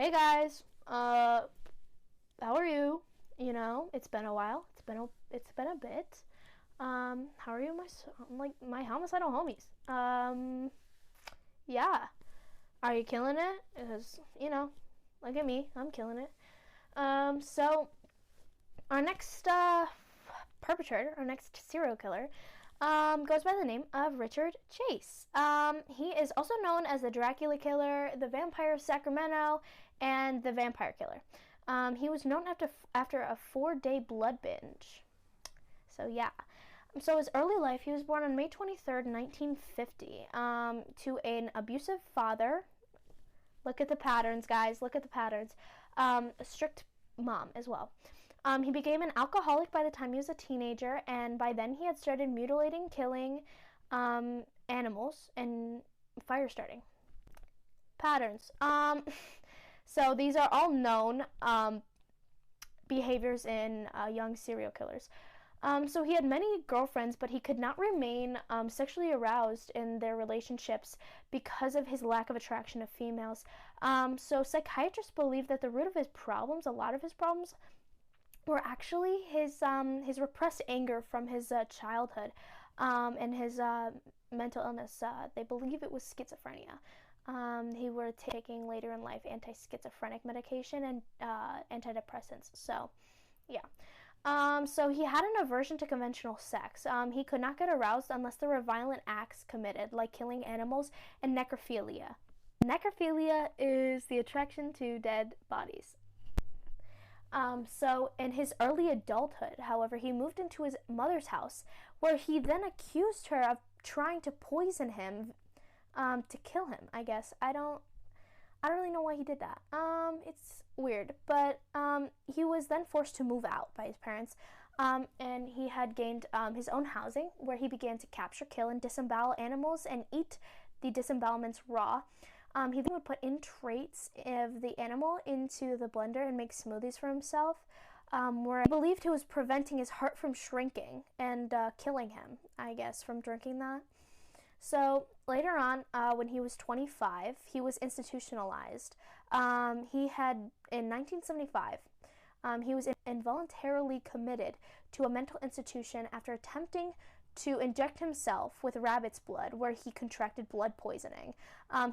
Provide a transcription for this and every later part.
Hey guys, how are you? You know, it's been a while. It's been a bit. How are you, my homicidal homies? Yeah. Are you killing it? Because look at me, I'm killing it. So our next perpetrator, our next serial killer, goes by the name of Richard Chase. He is also known as the Dracula Killer, the Vampire of Sacramento, and the Vampire Killer. He was known after a 4-day blood binge. So yeah. So his early life, he was born on May 23rd, 1950, to an abusive father. Look at the patterns, guys. Look at the patterns. A strict mom as well. He became an alcoholic by the time he was a teenager, and by then he had started mutilating, killing animals, and fire starting. Patterns. So these are all known behaviors in young serial killers. So he had many girlfriends, but he could not remain sexually aroused in their relationships because of his lack of attraction to females. So psychiatrists believe that the root of his problems, a lot of his problems, were actually his repressed anger from his childhood and his mental illness. They believe it was schizophrenia. He were taking later in life anti-schizophrenic medication and antidepressants. So, yeah. So he had an aversion to conventional sex. He could not get aroused unless there were violent acts committed, like killing animals and necrophilia. Necrophilia is the attraction to dead bodies. So in his early adulthood, however, he moved into his mother's house, where he then accused her of trying to poison him, to kill him. I guess I don't really know why he did that. It's weird, but he was then forced to move out by his parents, and he had gained his own housing, where he began to capture, kill, and disembowel animals and eat the disembowelments raw. He then would put in traits of the animal into the blender and make smoothies for himself, where I believed he was preventing his heart from shrinking and killing him, I guess, from drinking that. So later on, when he was 25, he was institutionalized. In 1975, he was involuntarily committed to a mental institution after attempting to inject himself with rabbit's blood, where he contracted blood poisoning.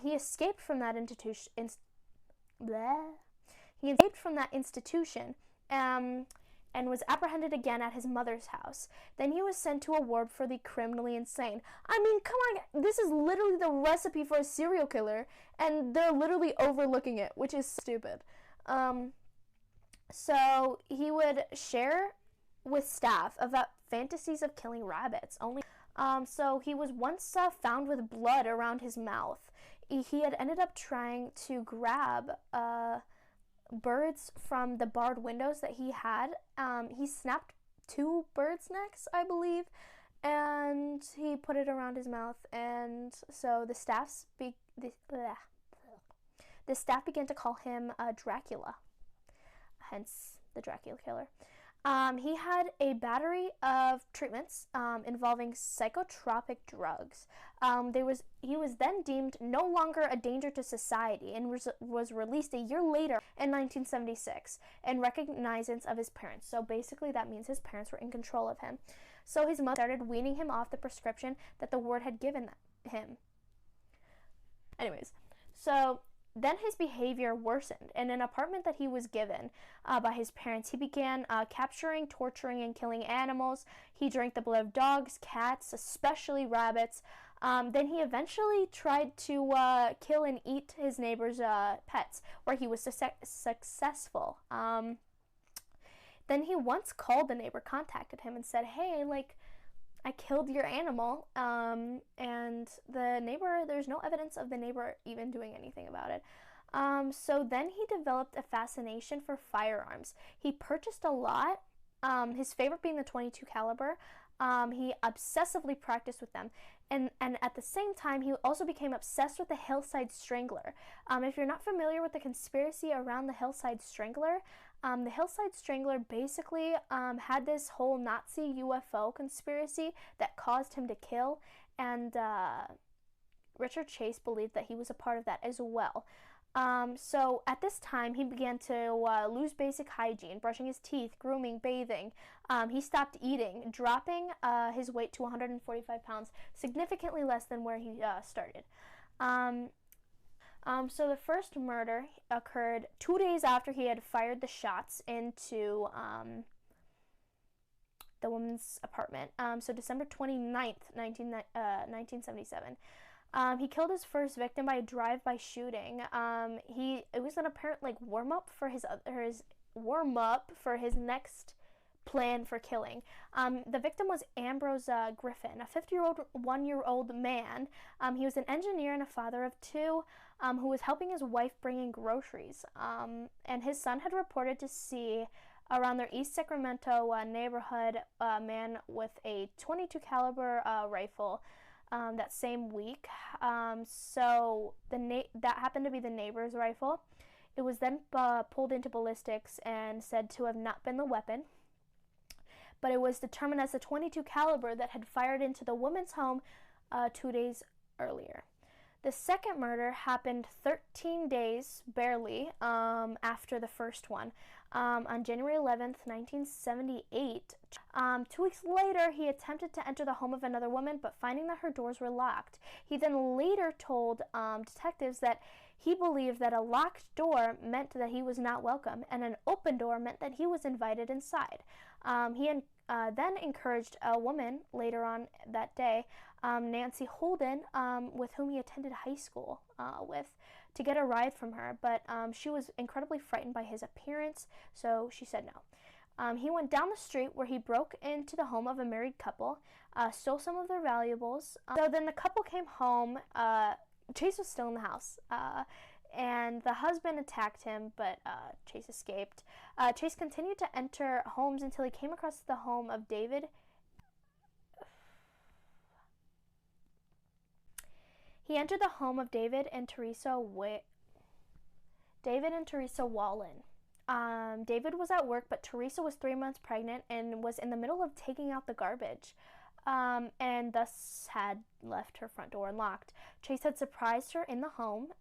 He escaped from that institution. And was apprehended again at his mother's house. Then he was sent to a ward for the criminally insane. I mean, come on, this is literally the recipe for a serial killer, and they're literally overlooking it, which is stupid. So he would share with staff about fantasies of killing rabbits. So he was once found with blood around his mouth. He had ended up trying to grab birds from the barred windows that he had. He snapped 2 birds' necks, I believe, and he put it around his mouth. And so the staff began to call him Dracula, hence the Dracula Killer. He had a battery of treatments involving psychotropic drugs. He was then deemed no longer a danger to society and was released a year later in 1976 in recognizance of his parents. So basically that means his parents were in control of him. So his mother started weaning him off the prescription that the ward had given him. Anyways, so then his behavior worsened. In an apartment that he was given by his parents, he began capturing, torturing, and killing animals. He drank the blood of dogs, cats, especially rabbits. Then he eventually tried to kill and eat his neighbor's pets, where he was successful. Then he once called the neighbor, contacted him, and said, hey, I killed your animal, and the neighbor, there's no evidence of the neighbor even doing anything about it. So then he developed a fascination for firearms. He purchased a lot, his favorite being the .22 caliber. He obsessively practiced with them, and at the same time, he also became obsessed with the Hillside Strangler. If you're not familiar with the conspiracy around the Hillside Strangler, the Hillside Strangler basically had this whole Nazi UFO conspiracy that caused him to kill, and Richard Chase believed that he was a part of that as well. So at this time, he began to lose basic hygiene, brushing his teeth, grooming, bathing. He stopped eating, dropping his weight to 145 pounds, significantly less than where he started. So the first murder occurred 2 days after he had fired the shots into the woman's apartment. So December 29th, 1977. He killed his first victim by a drive-by shooting. It was an apparent warm up for his next plan for killing. The victim was Ambrose Griffin, a 51-year-old man. He was an engineer and a father of two, who was helping his wife bring in groceries. And his son had reported to see around their East Sacramento neighborhood a man with a .22 caliber rifle. That same week. So that happened to be the neighbor's rifle. It was then pulled into ballistics and said to have not been the weapon, but it was determined as the .22 caliber that had fired into the woman's home 2 days earlier. The second murder happened 13 days, barely, after the first one. On January 11th, 1978. 2 weeks later, he attempted to enter the home of another woman, but finding that her doors were locked. He then later told detectives that he believed that a locked door meant that he was not welcome, and an open door meant that he was invited inside. He then encouraged a woman later on that day, Nancy Holden, with whom he attended high school with, to get a ride from her, but she was incredibly frightened by his appearance, so she said no. He went down the street where he broke into the home of a married couple, stole some of their valuables. So then the couple came home. Chase was still in the house, and the husband attacked him, but Chase escaped. Chase continued to enter homes until he came across the home of David. He entered the home of David and Theresa Whalen. David was at work, but Theresa was 3 months pregnant and was in the middle of taking out the garbage, and thus had left her front door unlocked. Chase had surprised her in the home,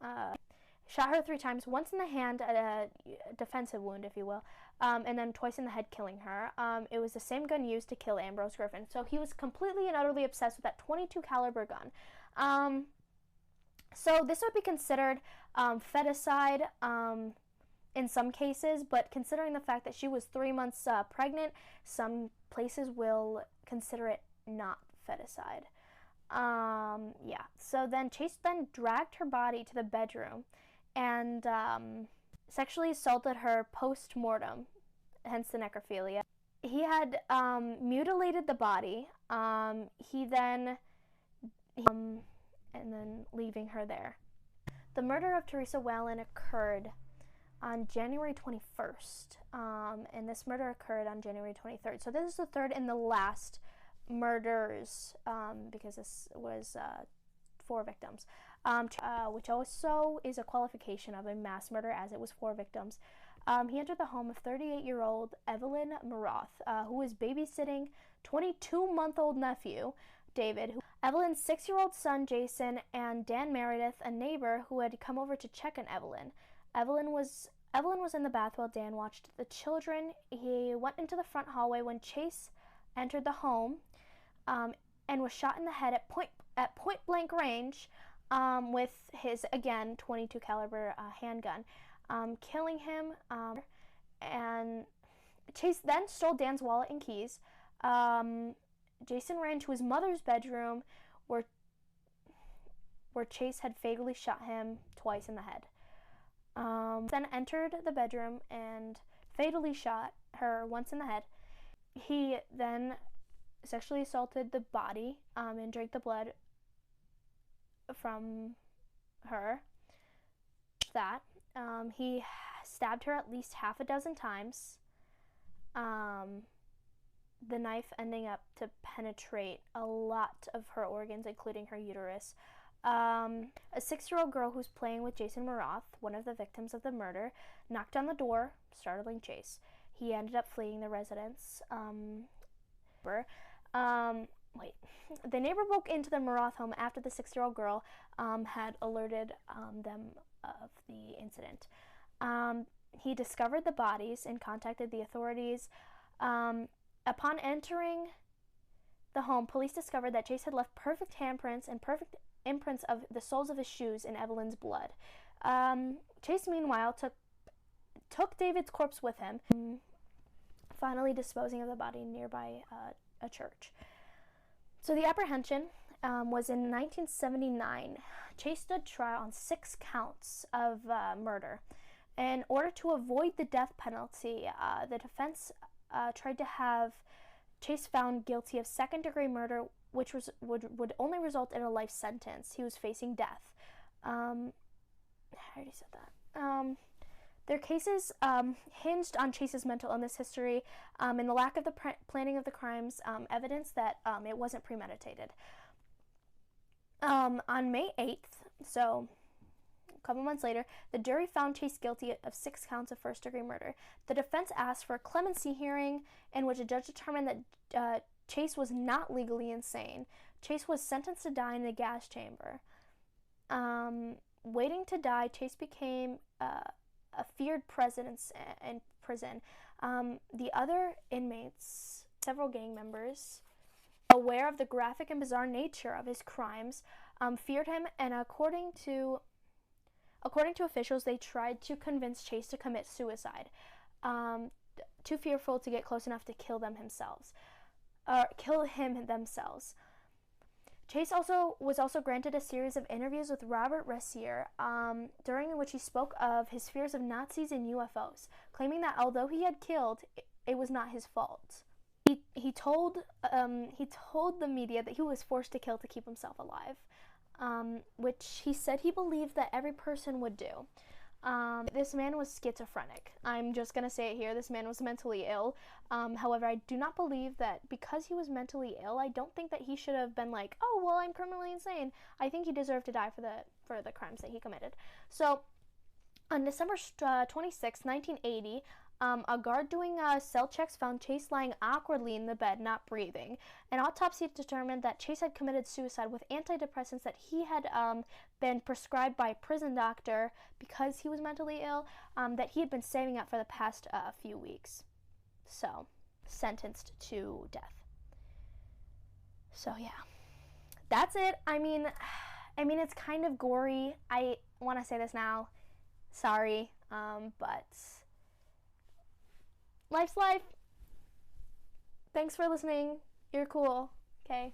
shot her 3 times, once in the hand, a defensive wound, if you will, and then twice in the head, killing her. It was the same gun used to kill Ambrose Griffin. So he was completely and utterly obsessed with that .22 caliber gun. So this would be considered feticide in some cases, but considering the fact that she was 3 months pregnant, some places will consider it not feticide. Yeah. So then Chase then dragged her body to the bedroom and sexually assaulted her post-mortem, hence the necrophilia. He had mutilated the body. He then and then leaving her there. The murder of Theresa Whalen occurred on January 21st, and this murder occurred on January 23rd. So this is the third and the last murders, because this was 4 victims, which also is a qualification of a mass murder, as it was 4 victims. He entered the home of 38-year-old Evelyn Maroth, who was babysitting 22-month-old nephew, David, Evelyn's 6-year-old son, Jason, and Dan Meredith, a neighbor who had come over to check on Evelyn. Evelyn was in the bath while Dan watched the children. He went into the front hallway when Chase entered the home, and was shot in the head at point blank range, with his, again, .22 caliber handgun, killing him. And Chase then stole Dan's wallet and keys. Jason ran to his mother's bedroom, where Chase had fatally shot him twice in the head. Then entered the bedroom and fatally shot her once in the head. He then sexually assaulted the body, and drank the blood from her. He stabbed her at least half a dozen times. The knife ending up to penetrate a lot of her organs, including her uterus. A 6-year-old girl who's playing with Jason Maroth, one of the victims of the murder, knocked on the door, startling Chase. He ended up fleeing the residence. The neighbor broke into the Maroth home after the 6-year-old girl had alerted them the incident. He discovered the bodies and contacted the authorities. Upon entering the home, police discovered that Chase had left perfect handprints and perfect imprints of the soles of his shoes in Evelyn's blood. Chase, meanwhile, took David's corpse with him, finally disposing of the body nearby a church. So the apprehension was in 1979. Chase stood trial on 6 counts of murder. In order to avoid the death penalty, the defense tried to have Chase found guilty of second-degree murder, which would only result in a life sentence. He was facing death. I already said that. Their cases hinged on Chase's mental illness history and the lack of the planning of the crimes, evidence that it wasn't premeditated. On May 8th, so a couple months later, the jury found Chase guilty of 6 counts of first-degree murder. The defense asked for a clemency hearing in which a judge determined that Chase was not legally insane. Chase was sentenced to die in a gas chamber. Waiting to die, Chase became a feared presence in prison. The other inmates, several gang members, aware of the graphic and bizarre nature of his crimes, feared him, and according to officials, they tried to convince Chase to commit suicide, too fearful to get close enough to kill him themselves. Chase was also granted a series of interviews with Robert Ressier, during which he spoke of his fears of Nazis and UFOs, claiming that although he had killed, it was not his fault. He told the media that he was forced to kill to keep himself alive, which he said he believed that every person would do. This man was schizophrenic. I'm just going to say it here. This man was mentally ill. However, I do not believe that because he was mentally ill, I don't think that he should have been like, oh, well, I'm criminally insane. I think he deserved to die for the crimes that he committed. So, on December 26, 1980, a guard doing cell checks found Chase lying awkwardly in the bed, not breathing. An autopsy determined that Chase had committed suicide with antidepressants that he had been prescribed by a prison doctor because he was mentally ill, that he had been saving up for the past few weeks. So, sentenced to death. So, yeah. That's it. I mean, it's kind of gory. I want to say this now. Sorry, but life's life. Thanks for listening. You're cool. Okay.